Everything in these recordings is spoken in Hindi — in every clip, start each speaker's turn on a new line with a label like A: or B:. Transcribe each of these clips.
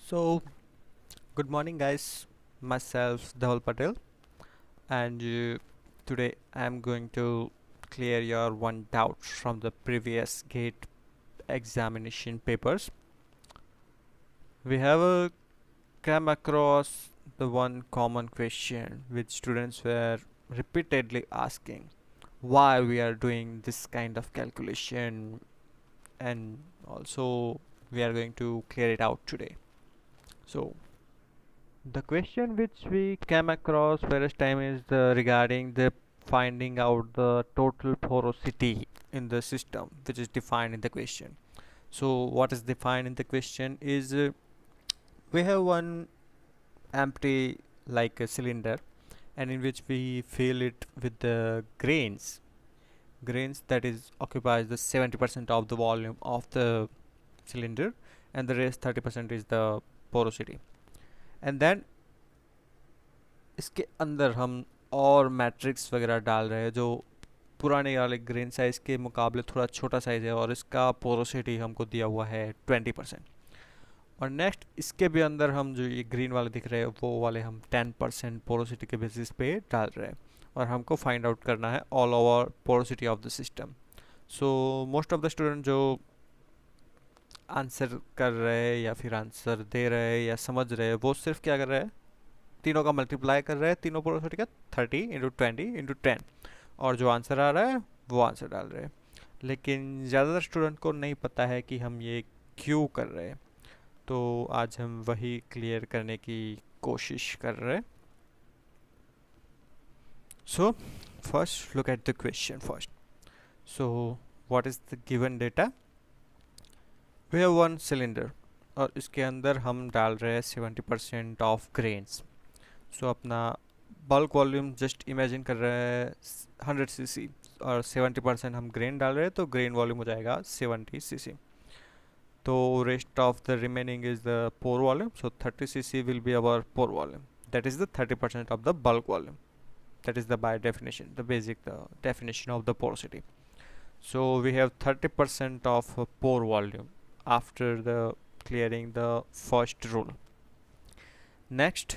A: So, good morning, guys. Myself, Dhawal Patel, and today I'm going to clear your one doubt from the previous GATE examination papers. We have come across the one common question which students were repeatedly asking: why we are doing this kind of calculation, and also we are going to clear it out today. So, the question which we came across first time is regarding the finding out the total porosity in the system, which is defined in the question. So what is defined in the question is we have one empty like a cylinder, and in which we fill it with the grains that is occupies the 70% of the volume of the cylinder, and the rest 30% is the porosity. And then इसके अंदर हम और मैट्रिक्स वगैरह डाल रहे हैं जो पुराने वाले ग्रेन साइज़ के मुकाबले थोड़ा छोटा साइज़ है, और इसका पोरोसिटी हमको दिया हुआ है 20%। और नेक्स्ट इसके भी अंदर हम जो ये ग्रीन वाले दिख रहे हैं वो वाले हम 10% पोरोसिटी के बेसिस पे डाल रहे हैं, और हमको फाइंड आउट करना है all over porosity of the system. So most of the student जो आंसर कर रहे हैं या फिर आंसर दे रहे हैं या समझ रहे हैं, वो सिर्फ क्या कर रहे हैं, तीनों का मल्टीप्लाई कर रहे हैं, तीनों पोरोसिटी का 30 × 20 × 10, और जो आंसर आ रहा है वो आंसर डाल रहे हैं। लेकिन ज़्यादातर स्टूडेंट को नहीं पता है कि हम ये क्यों कर रहे हैं, तो आज हम वही क्लियर करने की कोशिश कर रहे हैं। So first look at the question first. So what is the given data? We have one cylinder, और इसके अंदर हम डाल रहे हैं 70% ऑफ ग्रेन्स। सो अपना बल्क वॉल्यूम जस्ट इमेजिन कर रहे हैं 100 cc, और 70% हम ग्रेन डाल रहे हैं, तो ग्रेन वॉल्यूम हो जाएगा 70 cc। तो rest of the remaining is the pore volume, so 30 cc will be our pore volume, that is the 30% of the bulk volume, that is the by definition the basic the definition of the porosity. So we have 30% of pore volume after the clearing the first rule. Next,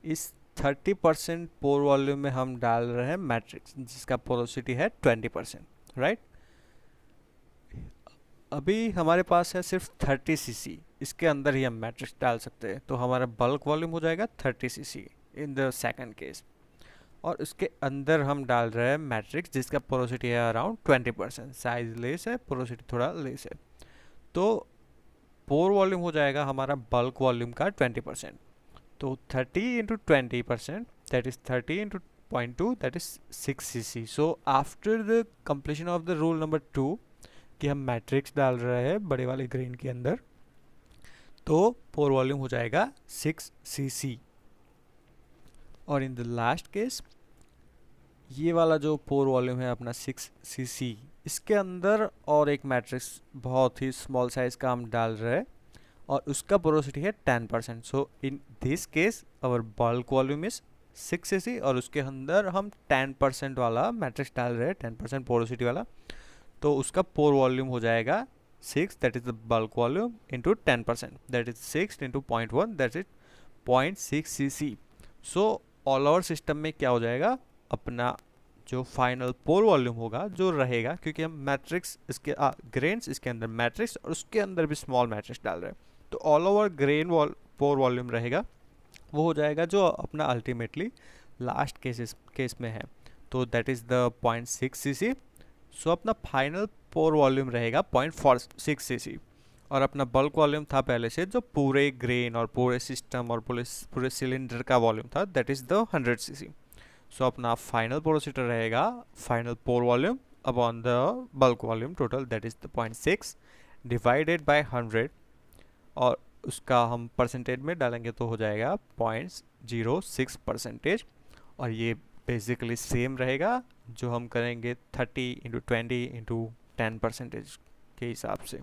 A: इस 30% पोर वॉल्यूम में हम डाल रहे हैं मैट्रिक्स जिसका पोरोसिटी है 20%, राइट। अभी हमारे पास है सिर्फ 30 cc, इसके अंदर ही हम मैट्रिक्स डाल सकते हैं, तो हमारा बल्क वॉल्यूम हो जाएगा 30 cc in the second case, और उसके अंदर हम डाल रहे हैं मैट्रिक्स जिसका पोरोसिटी है अराउंड 20%, साइज लेस है, पोरोसिटी थोड़ा लेस है, तो पोर वॉल्यूम हो जाएगा हमारा बल्क वॉल्यूम का 20%। तो 30 × 20%, that is 30 × 0.2, that is 6 cc। So after the completion of the rule number 2 कि हम मैट्रिक्स डाल रहे हैं बड़े वाले ग्रेन के अंदर, तो पोर वॉल्यूम हो जाएगा 6 cc। और इन द लास्ट केस ये वाला जो पोर वॉल्यूम है अपना 6 cc, इसके अंदर और एक मैट्रिक्स बहुत ही स्मॉल साइज का हम डाल रहे हैं, और उसका पोरोसिटी है 10%। So in this case our bulk volume is 6 cc, और उसके अंदर हम 10% वाला मैट्रिक्स डाल रहे हैं, 10% पोरोसिटी वाला, तो उसका पोर वॉल्यूम हो जाएगा 6, that is the bulk volume, into 10%, that is 6 × 0.1, that is 0.6 cc। So all over system में क्या हो जाएगा, अपना जो फाइनल पोर वॉल्यूम होगा जो रहेगा, क्योंकि हम मैट्रिक्स इसके ग्रेन्स इसके अंदर मैट्रिक्स और उसके अंदर भी स्मॉल मैट्रिक्स डाल रहे हैं, तो ऑल ओवर ग्रेन पोर वॉल्यूम रहेगा, वो हो जाएगा जो अपना अल्टीमेटली लास्ट केस में है, तो that is the 0.6 cc। So अपना फाइनल पोर वॉल्यूम रहेगा 0.46 cc, और अपना बल्क वॉल्यूम था पहले से जो पूरे ग्रेन और पूरे सिस्टम और पूरे सिलेंडर का वॉल्यूम था, that is the 100 cc। So अपना फाइनल पोरोसिटी रहेगा final pore volume upon the bulk volume total, that is the 0.6 divided by 100, और उसका हम परसेंटेज में डालेंगे तो हो जाएगा 0.06%। और ये बेसिकली सेम रहेगा जो हम करेंगे 30 × 20 × 10% के हिसाब से।